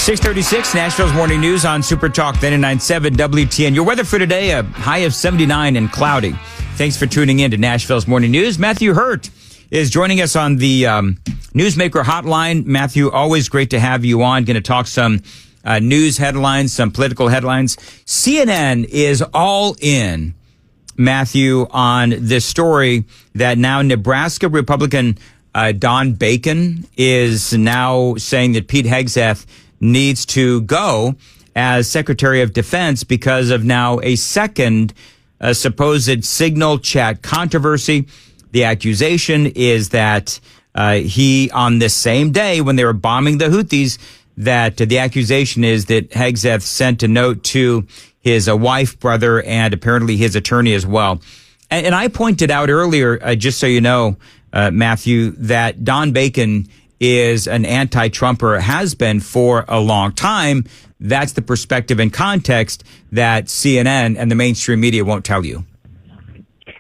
6:36, Nashville's Morning News on Super Talk 99.7 WTN. Your weather for today, a high of 79 and cloudy. Thanks for tuning in to Nashville's Morning News. Matthew Hurtt is joining us on the Newsmaker Hotline. Matthew, always great to have you on. Going to talk some news headlines, some political headlines. CNN is all in, Matthew, on this story that now Nebraska Republican Don Bacon is now saying that Pete Hegseth needs to go as Secretary of Defense because of now a second supposed signal chat controversy. The accusation is that he, on this same day when they were bombing the Houthis, that the accusation is that Hegseth sent a note to his wife, brother, and apparently his attorney as well. And I pointed out earlier, just so you know, Matthew, that Don Bacon is an anti-Trumper, has been for a long time. That's the perspective and context that CNN and the mainstream media won't tell you.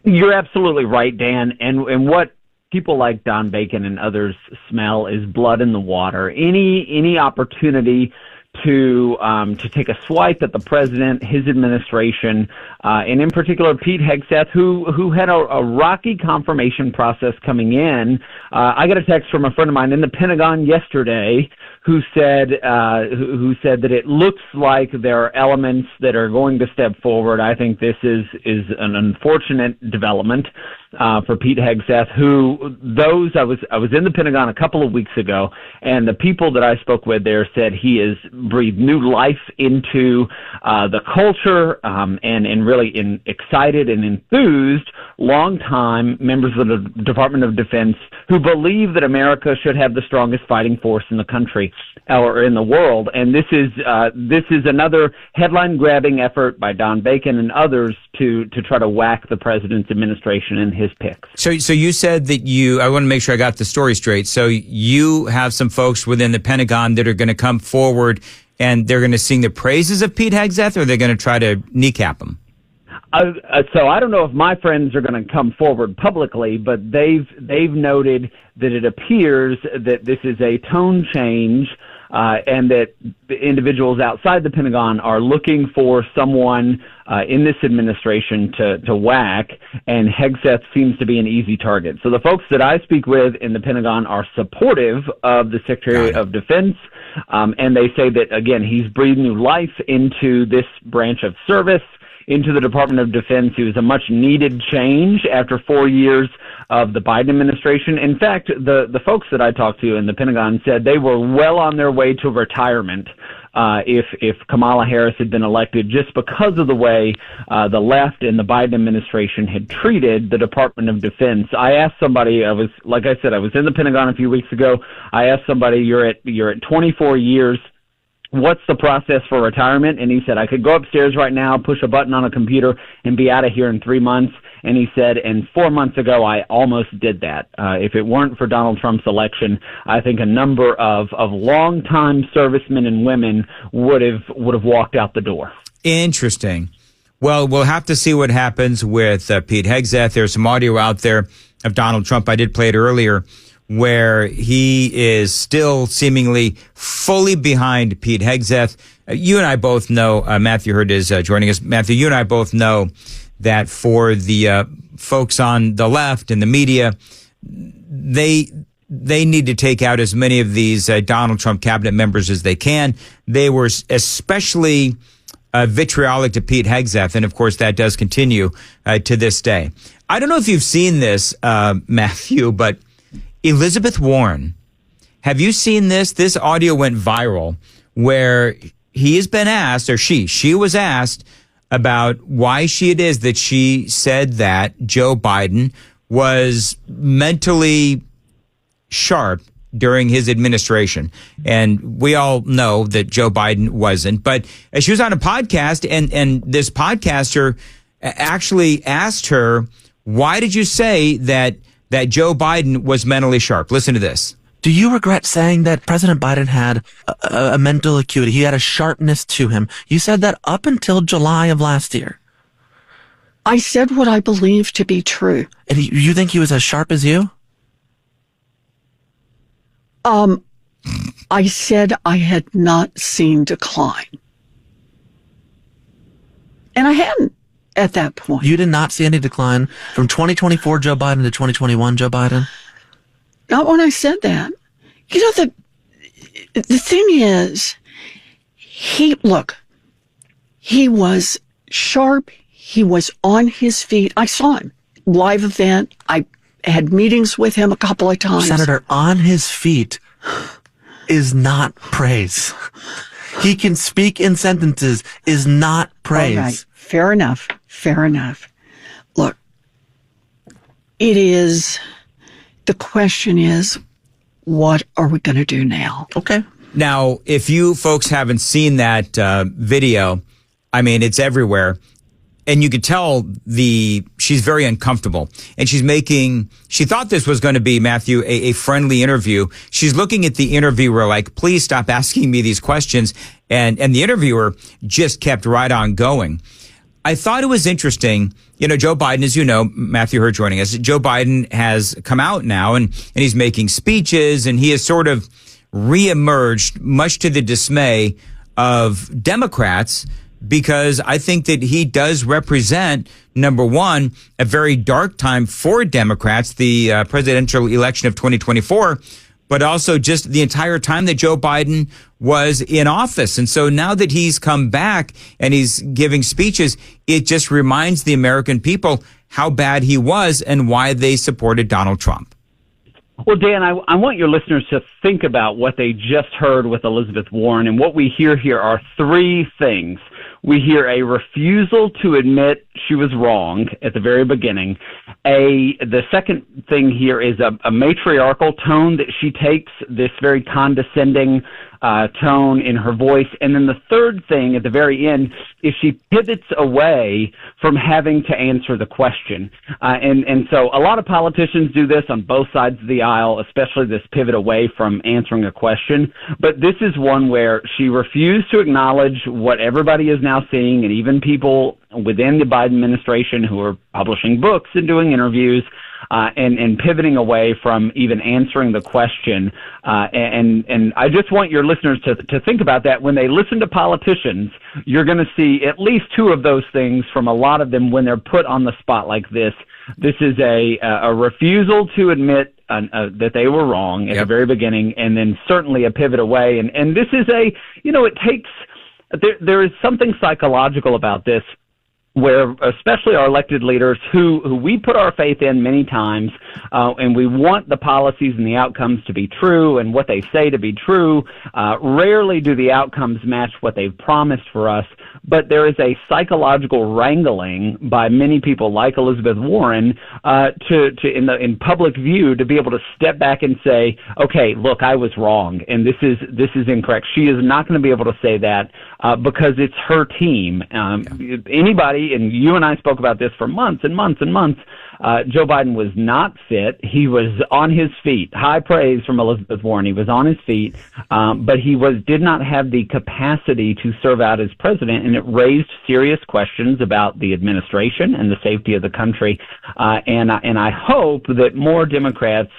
You're absolutely right, Dan. And what people like Don Bacon and others smell is blood in the water. Any opportunity to take a swipe at the president, his administration, and in particular Pete Hegseth, who had a rocky confirmation process coming in. I got a text from a friend of mine in the Pentagon yesterday who said that it looks like there are elements that are going to step forward. I think this is an unfortunate development for Pete Hegseth, I was in the Pentagon a couple of weeks ago, and the people that I spoke with there said he has breathed new life into the culture, and really excited and enthused longtime members of the Department of Defense who believe that America should have the strongest fighting force in the country or in the world. And this is another headline-grabbing effort by Don Bacon and others to try to whack the president's administration and his picks. So you said that I want to make sure I got the story straight. So you have some folks within the Pentagon that are going to come forward and they're going to sing the praises of Pete Hegseth, or they're going to try to kneecap him? So I don't know if my friends are going to come forward publicly, but they've noted that it appears that this is a tone change, and that the individuals outside the Pentagon are looking for someone in this administration to whack, and Hegseth seems to be an easy target. So the folks that I speak with in the Pentagon are supportive of the Secretary of Defense, and they say that, again, he's breathed new life into this branch of service, into the Department of Defense. He was a much-needed change after 4 years of the Biden administration. In fact, the folks that I talked to in the Pentagon said they were well on their way to retirement if Kamala Harris had been elected, just because of the way the left and the Biden administration had treated the Department of Defense. I asked somebody, like I said, I was in the Pentagon a few weeks ago. I asked somebody, you're at 24 years. What's the process for retirement? And he said, I could go upstairs right now, push a button on a computer, and be out of here in 3 months. And he said, and 4 months ago, I almost did that. If it weren't for Donald Trump's election, I think a number of longtime servicemen and women would have walked out the door. Interesting. Well, we'll have to see what happens with Pete Hegseth. There's some audio out there of Donald Trump. I did play it earlier, where he is still seemingly fully behind Pete Hegseth. You and I both know, Matthew Hurtt is joining us. Matthew, you and I both know that for the folks on the left and the media, they need to take out as many of these Donald Trump cabinet members as they can. They were especially vitriolic to Pete Hegseth, and of course that does continue to this day. I don't know if you've seen this, Matthew, but Elizabeth Warren, have you seen this? This audio went viral where he has been asked, or she was asked about why it is that she said that Joe Biden was mentally sharp during his administration. And we all know that Joe Biden wasn't. But she was on a podcast, and this podcaster actually asked her, why did you say that Joe Biden was mentally sharp? Listen to this. Do you regret saying that President Biden had a mental acuity? He had a sharpness to him. You said that up until July of last year. I said what I believe to be true. And you think he was as sharp as you? I said I had not seen decline. And I hadn't at that point. You did not see any decline from 2024 Joe Biden to 2021 Joe Biden? Not when I said that. You know, the thing is, he was sharp. He was on his feet. I saw him. Live event. I had meetings with him a couple of times. Senator, on his feet is not praise. He can speak in sentences is not praise. All right. Fair enough. Fair enough. Look, the question is, what are we going to do now? Okay. Now, if you folks haven't seen that video, I mean, it's everywhere. And you could tell she's very uncomfortable. And she thought this was going to be, Matthew, a friendly interview. She's looking at the interviewer like, please stop asking me these questions. And the interviewer just kept right on going. I thought it was interesting. You know, Joe Biden, as you know, Matthew Hurtt joining us, Joe Biden has come out now and he's making speeches, and he has sort of reemerged, much to the dismay of Democrats, because I think that he does represent, number one, a very dark time for Democrats, the presidential election of 2024, but also just the entire time that Joe Biden was in office. And so now that he's come back and he's giving speeches, it just reminds the American people how bad he was and why they supported Donald Trump. Well, Dan, I want your listeners to think about what they just heard with Elizabeth Warren. And what we hear here are three things. We hear a refusal to admit she was wrong at the very beginning. The second thing here is a matriarchal tone that she takes, this very condescending tone in her voice. And then the third thing at the very end is she pivots away from having to answer the question. And so a lot of politicians do this on both sides of the aisle, especially this pivot away from answering a question. But this is one where she refused to acknowledge what everybody is now seeing, and even people within the Biden administration who are publishing books and doing interviews, and pivoting away from even answering the question. And I just want your listeners to think about that. When they listen to politicians, you're going to see at least two of those things from a lot of them when they're put on the spot like this. This is a refusal to admit that they were wrong at the very beginning, and then certainly a pivot away. And this is it takes, there is something psychological about this, where especially our elected leaders who we put our faith in many times, and we want the policies and the outcomes to be true and what they say to be true. Rarely do the outcomes match what they've promised for us, but there is a psychological wrangling by many people like Elizabeth Warren in public view to be able to step back and say, okay, look, I was wrong, and this is incorrect. She is not going to be able to say that because it's her team. Anybody, and you and I spoke about this for months and months and months, Joe Biden was not fit. He was on his feet. High praise from Elizabeth Warren. He was on his feet, but he did not have the capacity to serve out as president, and it raised serious questions about the administration and the safety of the country. And I hope that more Democrats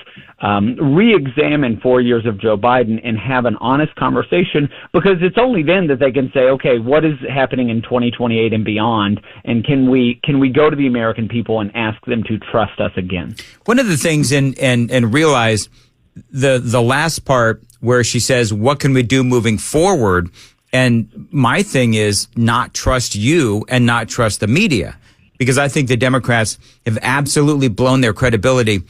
re-examine 4 years of Joe Biden and have an honest conversation, because it's only then that they can say, okay, what is happening in 2028 and beyond, and can we go to the American people and ask them to trust us again? One of the things, and realize the last part where she says, what can we do moving forward? And my thing is not trust you and not trust the media, because I think the Democrats have absolutely blown their credibility.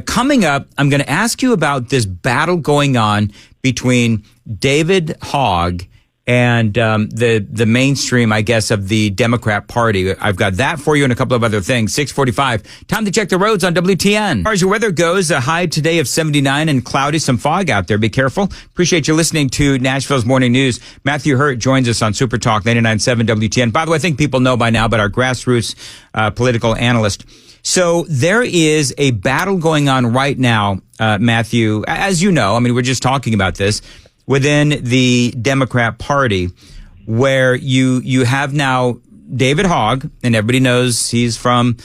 Coming up, I'm going to ask you about this battle going on between David Hogg and the mainstream, I guess, of the Democrat Party. I've got that for you and a couple of other things. 6:45. Time to check the roads on WTN. As far as your weather goes, a high today of 79 and cloudy, some fog out there. Be careful. Appreciate you listening to Nashville's Morning News. Matthew Hurtt joins us on Super Talk 99.7 WTN. By the way, I think people know by now, but our grassroots political analyst. So there is a battle going on right now, Matthew, as you know. I mean, we're just talking about this within the Democrat Party, where you have now David Hogg, and everybody knows he's from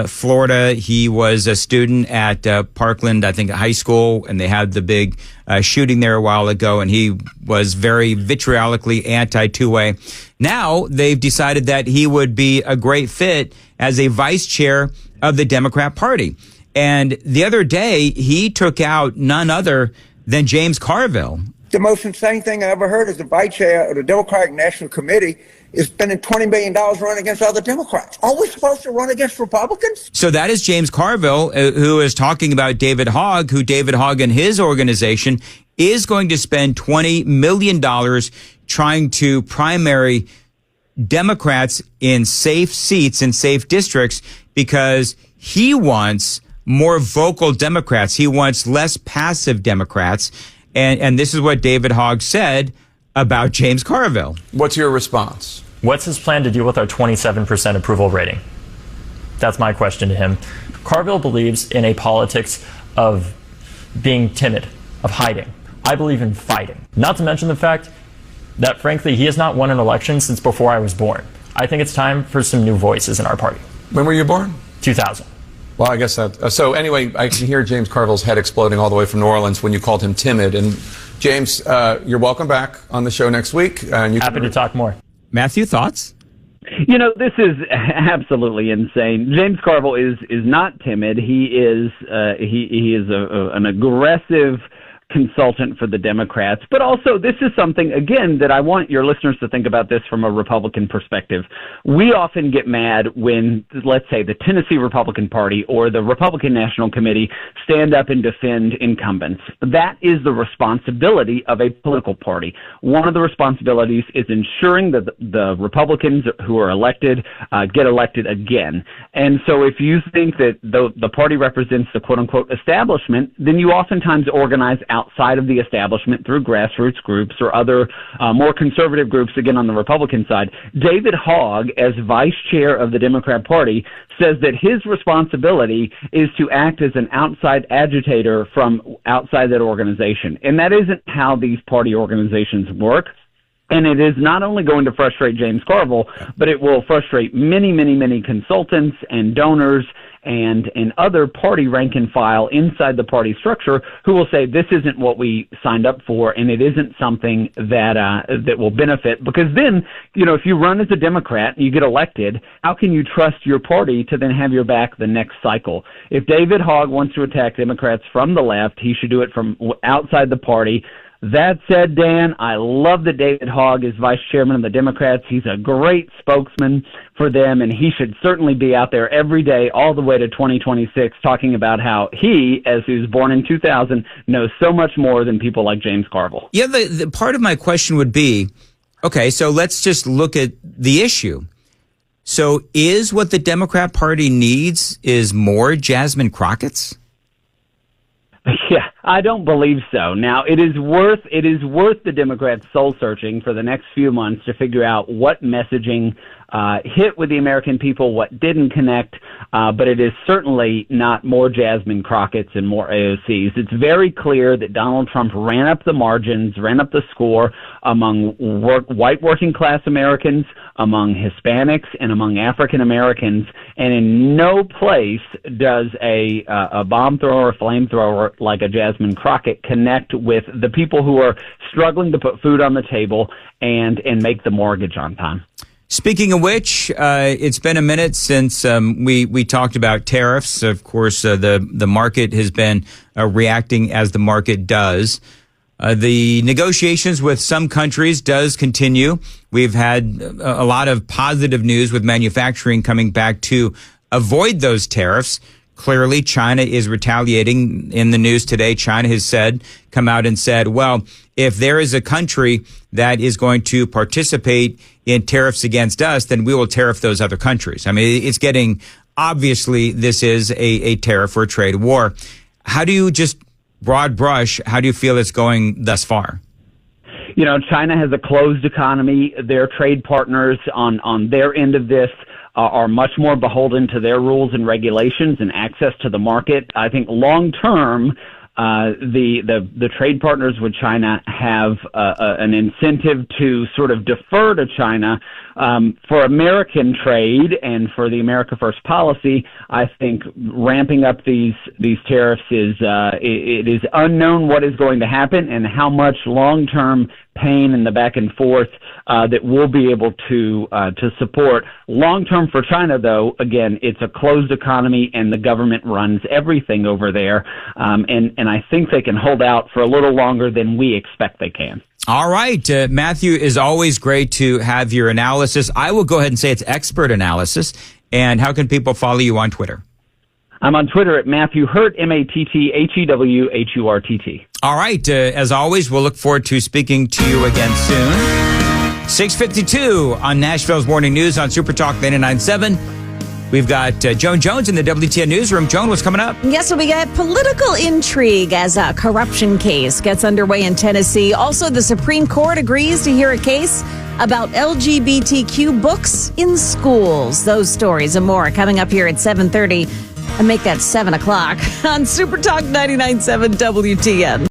Florida. He was a student at Parkland, I think, high school, and they had the big shooting there a while ago, and he was very vitriolically anti-two-way. Now they've decided that he would be a great fit as a vice chair of the Democrat Party. And the other day, he took out none other than James Carville. The most insane thing I ever heard is the vice chair of the Democratic National Committee is spending $20 million running against other Democrats. Are we supposed to run against Republicans? So that is James Carville, who is talking about David Hogg, who David Hogg and his organization is going to spend $20 million trying to primary Democrats in safe seats in safe districts because he wants more vocal Democrats. He wants less passive Democrats. And this is what David Hogg said about James Carville. What's your response? What's his plan to deal with our 27% approval rating? That's my question to him. Carville believes in a politics of being timid, of hiding. I believe in fighting. Not to mention the fact that, frankly, he has not won an election since before I was born. I think it's time for some new voices in our party. When were you born? 2000. Well, I guess that. So anyway, I can hear James Carville's head exploding all the way from New Orleans when you called him timid. And James, you're welcome back on the show next week. And you Happy to talk more. Matthew, thoughts? You know, this is absolutely insane. James Carville is not timid. He is an aggressive consultant for the Democrats. But also, this is something, again, that I want your listeners to think about this from a Republican perspective. We often get mad when, let's say, the Tennessee Republican Party or the Republican National Committee stand up and defend incumbents. That is the responsibility of a political party. One of the responsibilities is ensuring that the Republicans who are elected get elected again. And so if you think that the party represents the quote-unquote establishment, then you oftentimes organize outside of the establishment through grassroots groups or other more conservative groups, again, on the Republican side. David Hogg, as vice chair of the Democrat Party, says that his responsibility is to act as an outside agitator from outside that organization. And that isn't how these party organizations work. And it is not only going to frustrate James Carville, but it will frustrate many, many, many consultants and donors and other party rank and file inside the party structure who will say this isn't what we signed up for and it isn't something that will benefit. Because then, you know, if you run as a Democrat and you get elected, how can you trust your party to then have your back the next cycle? If David Hogg wants to attack Democrats from the left, he should do it from outside the party. That said, Dan, I love that David Hogg is vice chairman of the Democrats. He's a great spokesman for them, and he should certainly be out there every day all the way to 2026 talking about how he, as he was born in 2000, knows so much more than people like James Carville. Yeah, the part of my question would be, okay, so let's just look at the issue. So is what the Democrat Party needs is more Jasmine Crockett's? Yeah, I don't believe so. Now, it is worth the Democrats soul searching for the next few months to figure out what messaging hit with the American people, what didn't connect, but it is certainly not more Jasmine Crockett's and more AOC's. It's very clear that Donald Trump ran up the margins, ran up the score among white working class Americans, among Hispanics, and among African Americans, and in no place does a bomb thrower or flamethrower like a Jasmine Crockett connect with the people who are struggling to put food on the table and make the mortgage on time. Speaking of which, it's been a minute since we talked about tariffs. Of course, the market has been reacting as the market does. The negotiations with some countries does continue. We've had a lot of positive news with manufacturing coming back to avoid those tariffs. Clearly, China is retaliating. In the news today, China has come out and said, well, if there is a country that is going to participate in tariffs against us, then we will tariff those other countries. I mean, it's getting, obviously, this is a tariff or a trade war. How do you just broad brush, how do you feel it's going thus far? You know, China has a closed economy. Their trade partners on their end of this are much more beholden to their rules and regulations and access to the market. I think long term, the trade partners with China have an incentive to sort of defer to China. For American trade and for the America First policy, I think ramping up these tariffs it is unknown what is going to happen and how much long-term pain and the back and forth that we'll be able to support. Long-term for China, though, again, it's a closed economy and the government runs everything over there, and I think they can hold out for a little longer than we expect they can. All right. Matthew, is always great to have your analysis. I will go ahead and say it's expert analysis. And how can people follow you on Twitter? I'm on Twitter at Matthew Hurtt, MattheWHurtt. All right. As always, we'll look forward to speaking to you again soon. 6:52 on Nashville's Morning News on Super Talk 99.7. We've got Joan Jones in the WTN Newsroom. Joan, what's coming up? Yes, we got political intrigue as a corruption case gets underway in Tennessee. Also, the Supreme Court agrees to hear a case about LGBTQ books in schools. Those stories and more coming up here at 7:30. And make that 7 o'clock on Super Talk 99.7 WTN.